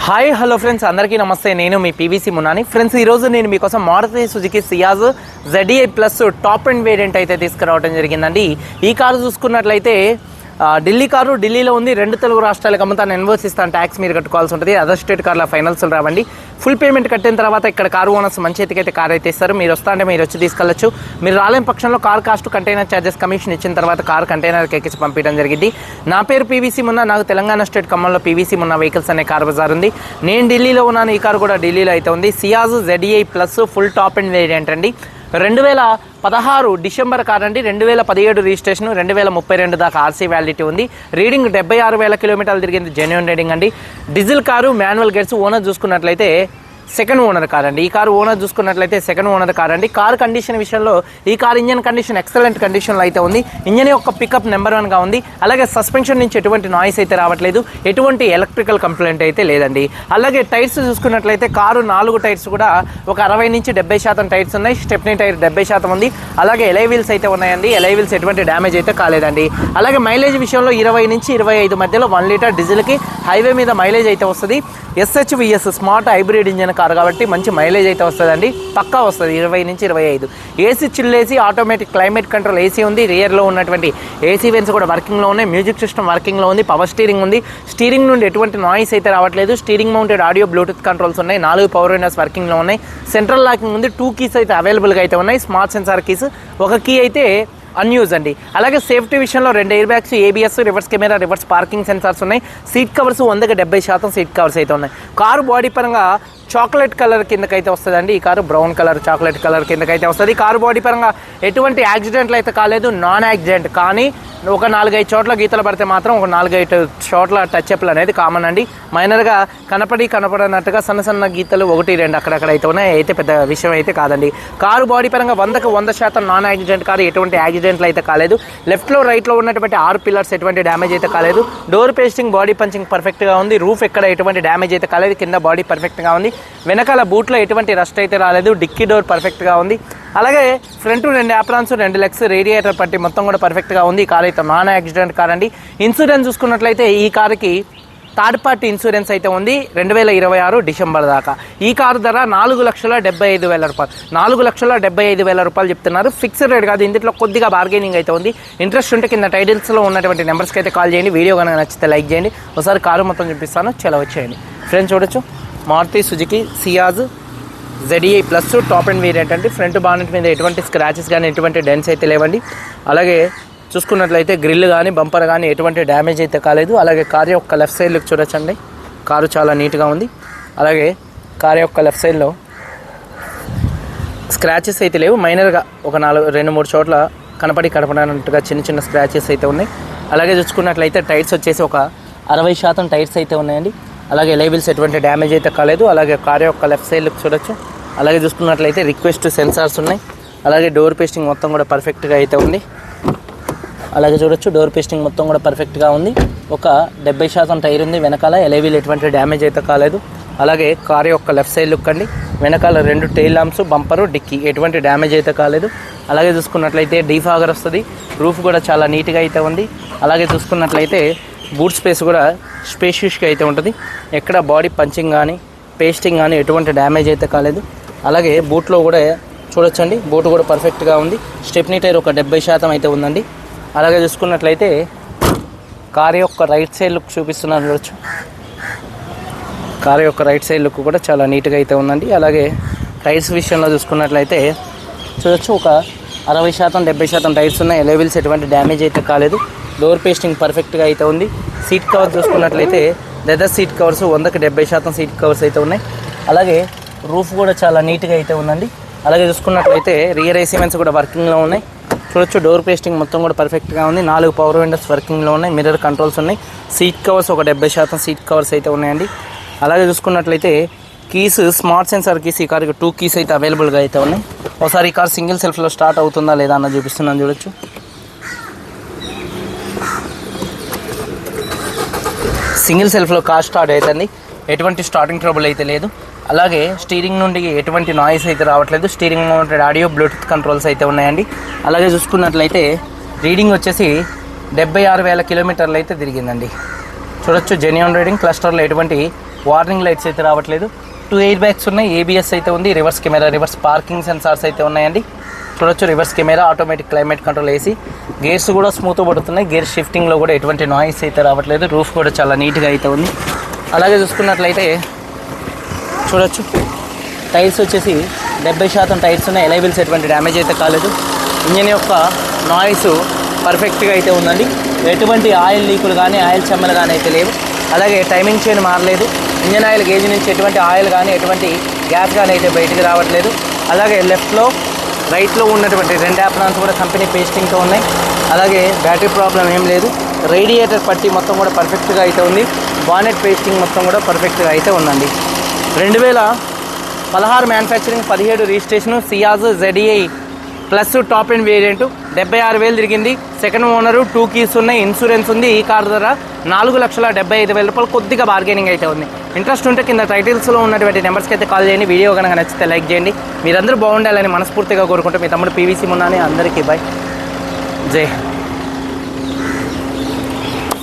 Hi hello friends, అందరికీ నమస్తే. నేను మీ పీవీసీ మున్నాని. ఫ్రెండ్స్, ఈరోజు నేను మీకోసం Maruti Suzuki Ciaz ZDI plus top and variant అయితే తీసుకురావడం జరిగిందండి. ఈ కారు చూసుకున్నట్లయితే ఢిల్లీ కారు ఢిల్లీలో ఉంది. 2 తెలుగు రాష్ట్రాలకు అమ్ముతాను ఇన్వాయిస్ ఇస్తాను, ట్యాక్స్ మీరు కట్టుకోవాల్సి ఉంటుంది. అదర్ స్టేట్ కార్ల ఫైనల్స్ రావండి. ఫుల్ పేమెంట్ కట్టిన తర్వాత ఇక్కడ కారు ఓనర్స్ మంచి ఎత్తికైతే కార్ అయితే ఇస్తారు. మీరు వస్తా అంటే మీరు వచ్చి తీసుకెళ్ళచ్చు. మీరు రాలేని పక్షంలో car cost, container charges, commission ఇచ్చిన తర్వాత కార్ కంటైనర్కి ఎక్కించి పంపించడం జరిగింది. నా పేరు పీవీసీ మున్నా. నాకు తెలంగాణ స్టేట్ ఖమ్మంలో పీవీసీ మున్నా వెహికల్స్ అనే కార్ బజార్ ఉంది. నేను ఢిల్లీలో ఉన్నాను. ఈ కారు కూడా ఢిల్లీలో అయితే ఉంది. Ciaz ZDI plus full top and variant అండి. 2016 డిసెంబర్ కార్ అండి. 2017 రిజిస్ట్రేషన్, 2032 దాకా ఆర్సీ వ్యాలిడిటీ ఉంది. రీడింగ్ 76,000 కిలోమీటర్లు తిరిగింది. జెన్యూన్ రీడింగ్ అండి. Diesel car, manual gears. Owner చూసుకున్నట్లయితే సెకండ్ ఓనర్ కార్ అండి. ఈ కారు ఓనర్ చూసుకున్నట్లయితే సెకండ్ ఓనర్ కార్ అండి. కార్ కండిషన్ విషయంలో ఈ కార్ ఇంజన్ కండిషన్ ఎక్సలెంట్ కండిషన్లో అయితే ఉంది. ఇంజన్ యొక్క పికప్ నెంబర్ 1గా ఉంది. అలాగే సస్పెన్షన్ నుంచి ఎటువంటి నాయిస్ అయితే రావట్లేదు. ఎటువంటి ఎలక్ట్రికల్ కంప్లైంట్ అయితే లేదండి. అలాగే టైర్స్ చూసుకున్నట్లయితే కారు 4 టైర్స్ కూడా ఒక 60 నుంచి 70% టైర్స్ ఉన్నాయి. స్టెప్నీ టైర్ 70% ఉంది. అలాగే ఎలై వీల్స్ అయితే ఉన్నాయండి. ఎలై వీల్స్ ఎటువంటి డ్యామేజ్ అయితే కాలేదండి. అలాగే మైలేజ్ విషయంలో 20 నుంచి 25 మధ్యలో 1 లీటర్ డీజిల్కి హైవే మీద మైలేజ్ అయితే వస్తుంది. SHVS smart hybrid engine car కాబట్టి మంచి మైలేజ్ అయితే వస్తుందండి. పక్కా వస్తుంది 20 నుంచి 25. ఏసీ చిల్లేసి, ఆటోమేటిక్ క్లైమేట్ కంట్రోల్ ఏసీ ఉంది. రియర్లో ఉన్నటువంటి ఏసీ వెన్స్ కూడా వర్కింగ్లో ఉన్నాయి. మ్యూజిక్ సిస్టమ్ వర్కింగ్లో ఉంది. పవర్ స్టీరింగ్ ఉంది. స్టీరింగ్ నుండి ఎటువంటి నాయిస్ అయితే రావట్లేదు. Steering mounted audio, Bluetooth controls ఉన్నాయి. 4 పవర్ విండోస్ వర్కింగ్లో ఉన్నాయి. సెంట్రల్ లాకింగ్ ఉంది. 2 కీస్ అయితే అవైలబుల్గా అయితే ఉన్నాయి. స్మార్ట్ సెన్సార్ కీస్, ఒక కీ అయితే అన్యూజ్ అండి. అలాగే సేఫ్టీ విషయంలో 2 air bags, ABS, reverse camera, reverse parking sensors ఉన్నాయి. సీట్ కవర్స్ 100% సీట్ కవర్స్ అయితే ఉన్నాయి. కారు బాడీ పరంగా చాక్లెట్ కలర్ కిందకైతే వస్తుందండి. ఈ car brown colour, chocolate colour కిందకైతే వస్తుంది. కారు బాడీ పరంగా ఎటువంటి యాక్సిడెంట్లు అయితే కాలేదు. Non accident. కానీ ఒక 4-5 చోట్ల గీతలు పడితే మాత్రం ఒక 4-5 చోట్ల టచ్ అప్లు అనేది కామన్ అండి. మైనర్గా కనపడనట్టుగా సన్న గీతలు 1-2 అక్కడక్కడ అయితే ఉన్నాయి. అయితే పెద్ద విషయం అయితే కాదండి. కారు బాడీ పరంగా 100కు 100% నాన్ యాక్సిడెంట్ కారు. ఎటువంటి యాక్సిడెంట్లు అయితే కాలేదు. లెఫ్ట్లో రైట్లో ఉన్నటువంటి 6 పిల్లర్స్ ఎటువంటి డ్యామేజ్ అయితే కాలేదు. డోర్ పేస్టింగ్, బాడీ పంచింగ్ పర్ఫెక్ట్గా ఉంది. రూఫ్ ఎక్కడ ఎటువంటి డ్యామేజ్ అయితే కాలేదు. కింద బాడీ పర్ఫెక్ట్గా ఉంది. వెనకాల బూట్లో ఎటువంటి రస్ట్ అయితే రాలేదు. డిక్కీ డోర్ పర్ఫెక్ట్గా ఉంది. అలాగే ఫ్రంట్ 2 యాప్రాన్స్, 2 లెగ్స్, రేడియేటర్ పట్టి మొత్తం కూడా పర్ఫెక్ట్గా ఉంది. ఈ కార్ అయితే నాన్ యాక్సిడెంట్ కార్ అండి. ఇన్సూరెన్స్ చూసుకున్నట్లయితే ఈ కారుకి థర్డ్ పార్టీ ఇన్సూరెన్స్ అయితే ఉంది 2026 డిసెంబర్ దాకా. ఈ కారు ధర 4,75,000 రూపాయలు. 4,75,000 రూపాయలు చెప్తున్నారు. ఫిక్స్డ్ రేట్ కాదు. ఇందులో కొద్దిగా బార్గెనింగ్ అయితే ఉంది. ఇంట్రెస్ట్ ఉంటే కింద టైటిల్స్లో ఉన్నటువంటి నెంబర్స్కి అయితే కాల్ చేయండి. వీడియో కనుక నచ్చితే లైక్ చేయండి. ఒకసారి కారు మొత్తం చూపిస్తాను, చలో వచ్చేయండి. ఫ్రెండ్స్ చూడొచ్చు, Maruti Suzuki Ciaz ZDI plus top and variant అండి. ఫ్రంట్ బానెట్ మీద ఎటువంటి స్క్రాచెస్ కానీ ఎటువంటి డెన్స్ అయితే లేవండి. అలాగే చూసుకున్నట్లయితే గ్రిల్ కానీ బంపర్ కానీ ఎటువంటి డ్యామేజ్ అయితే కాలేదు. అలాగే కారు యొక్క లెఫ్ట్ సైడ్ లుక్ చూడొచ్చండి. కారు చాలా నీట్గా ఉంది. అలాగే కారు యొక్క లెఫ్ట్ సైడ్లో స్క్రాచెస్ అయితే లేవు. మైనర్గా ఒక 2-3 చోట్ల కనపడనట్టుగా చిన్న స్క్రాచెస్ అయితే ఉన్నాయి. అలాగే చూసుకున్నట్లయితే టైర్స్ వచ్చేసి ఒక 60% టైర్స్ అయితే ఉన్నాయండి. అలాగే లేబుల్స్ ఎటువంటి డ్యామేజ్ అయితే కాలేదు. అలాగే కారు యొక్క లెఫ్ట్ సైడ్ లుక్ చూడొచ్చు. అలాగే చూసుకున్నట్లయితే రిక్వెస్ట్ సెన్సార్స్ ఉన్నాయి. అలాగే డోర్ పేస్టింగ్ మొత్తం కూడా పర్ఫెక్ట్గా అయితే ఉంది. అలాగే చూడొచ్చు, డోర్ పేస్టింగ్ మొత్తం కూడా పర్ఫెక్ట్గా ఉంది. ఒక 70% టైర్ ఉంది. వెనకాల ఎలైవీల్ ఎటువంటి డ్యామేజ్ అయితే కాలేదు. అలాగే కారు యొక్క లెఫ్ట్ సైడ్ లుక్ అండి. వెనకాల 2 టైల్ ల్యాంప్స్, బంపరు, డిక్కీ ఎటువంటి డ్యామేజ్ అయితే కాలేదు. అలాగే చూసుకున్నట్లయితే డీఫాగర్ వస్తుంది. రూఫ్ కూడా చాలా నీట్గా అయితే ఉంది. అలాగే చూసుకున్నట్లయితే బూట్ స్పేస్ కూడా స్పేషియస్గా అయితే ఉంటుంది. ఎక్కడ బాడీ పంచింగ్ కానీ పేస్టింగ్ కానీ ఎటువంటి డ్యామేజ్ అయితే కాలేదు. అలాగే బూట్లో కూడా చూడొచ్చండి, బూట్ కూడా పర్ఫెక్ట్గా ఉంది. స్టెప్నీ టైర్ ఒక 70% అయితే ఉందండి. అలాగే చూసుకున్నట్లయితే కారు యొక్క రైట్ సైడ్ లుక్ చూపిస్తున్నాను చూడొచ్చు. కారు యొక్క రైట్ సైడ్ లుక్ కూడా చాలా నీట్గా అయితే ఉందండి. అలాగే టైర్స్ విషయంలో చూసుకున్నట్లయితే చూడొచ్చు, ఒక 60% 70% టైర్స్ ఉన్నాయి. ఎలైవిల్స్ ఎటువంటి డ్యామేజ్ అయితే కాలేదు. డోర్ పేస్టింగ్ పర్ఫెక్ట్గా అయితే ఉంది. సీట్ కవర్ చూసుకున్నట్లయితే లెదర్ సీట్ కవర్స్ 100కి 70% సీట్ కవర్స్ అయితే ఉన్నాయి. అలాగే రూఫ్ కూడా చాలా నీట్గా అయితే ఉందండి. అలాగే చూసుకున్నట్లయితే రియర్ ఏసీ వెన్స్ కూడా వర్కింగ్లో ఉన్నాయి. చూడొచ్చు, డోర్ పేస్టింగ్ మొత్తం కూడా పర్ఫెక్ట్గా ఉంది. 4 పవర్ విండోస్ వర్కింగ్లో ఉన్నాయి. మిర్రర్ కంట్రోల్స్ ఉన్నాయి. సీట్ కవర్స్ ఒక 70% సీట్ కవర్స్ అయితే ఉన్నాయండి. అలాగే చూసుకున్నట్లయితే కీస్, స్మార్ట్ సెన్సార్ కీస్ ఈ కార్కి 2 కీస్ అయితే అవైలబుల్గా అయితే ఉన్నాయి. ఒకసారి ఈ కార్ సింగిల్ సెల్ఫ్లో స్టార్ట్ అవుతుందా లేదా అన్న చూపిస్తున్నాను చూడొచ్చు. సింగిల్ సెల్ఫ్లో కార్ స్టార్ట్ అవుతుంది. ఎటువంటి స్టార్టింగ్ ట్రబుల్ అయితే లేదు. అలాగే స్టీరింగ్ నుండి ఎటువంటి నాయిస్ అయితే రావట్లేదు. Steering mounted audio, Bluetooth controls అయితే ఉన్నాయండి. అలాగే చూసుకున్నట్లయితే రీడింగ్ వచ్చేసి 76,000 కిలోమీటర్లు అయితే తిరిగిందండి. చూడొచ్చు, జెన్యూన్ రీడింగ్. క్లస్టర్లో ఎటువంటి వార్నింగ్ లైట్స్ అయితే రావట్లేదు. 2 ఎయిర్ బ్యాగ్స్ ఉన్నాయి, ఏబిఎస్ అయితే ఉంది, reverse camera, reverse parking sensors అయితే ఉన్నాయండి. చూడొచ్చు reverse camera, automatic climate control AC, gears కూడా స్మూత్ పడుతున్నాయి. గేర్ షిఫ్టింగ్లో కూడా ఎటువంటి నాయిస్ అయితే రావట్లేదు. రూఫ్ కూడా చాలా నీట్గా అయితే ఉంది. అలాగే చూసుకున్నట్లయితే చూడొచ్చు టైర్స్ వచ్చేసి 70% టైర్స్ ఉన్నాయి. ఎలైబిల్స్ ఎటువంటి డ్యామేజ్ అయితే కాలేదు. ఇంజన్ యొక్క నాయిస్ పర్ఫెక్ట్గా అయితే ఉందండి. ఎటువంటి ఆయిల్ లీకులు కానీ ఆయిల్ చెమ్మలు కానీ అయితే లేవు. అలాగే టైమింగ్ చైన్ మారలేదు. ఇంజన్ ఆయిల్ గేజ్ నుంచి ఎటువంటి ఆయిల్ కానీ ఎటువంటి గ్యాస్ కానీ అయితే బయటికి రావట్లేదు. అలాగే లెఫ్ట్లో రైట్లో ఉన్నటువంటి 2 యాప్రాన్స్ కూడా కంపెనీ పేస్టింగ్తో ఉన్నాయి. అలాగే బ్యాటరీ ప్రాబ్లం ఏం లేదు. రేడియేటర్ పట్టి మొత్తం కూడా పర్ఫెక్ట్గా అయితే ఉంది. బానెట్ పేస్టింగ్ మొత్తం కూడా పర్ఫెక్ట్గా అయితే ఉందండి. 2016 manufacturing, 17 registration, Ciaz ZDI plus top and variant, 76,000 తిరిగింది. సెకండ్ ఓనరు, 2 కీస్ ఉన్నాయి, ఇన్సూరెన్స్ ఉంది. ఈ కార్ ధర 4,75,000 రూపాయలు. కొద్దిగా బార్గెనింగ్ అయితే ఉంది. ఇంట్రెస్ట్ ఉంటే కింద టైటిల్స్లో ఉన్నటువంటి నెంబర్స్కి అయితే కాల్ చేయండి. వీడియో కనుక నచ్చితే లైక్ చేయండి. మీరందరూ బాగుండాలని మనస్ఫూర్తిగా కోరుకుంటూ మీ తమ్ముడు PVC మున్నాని. అందరికీ బై, జై హింద్.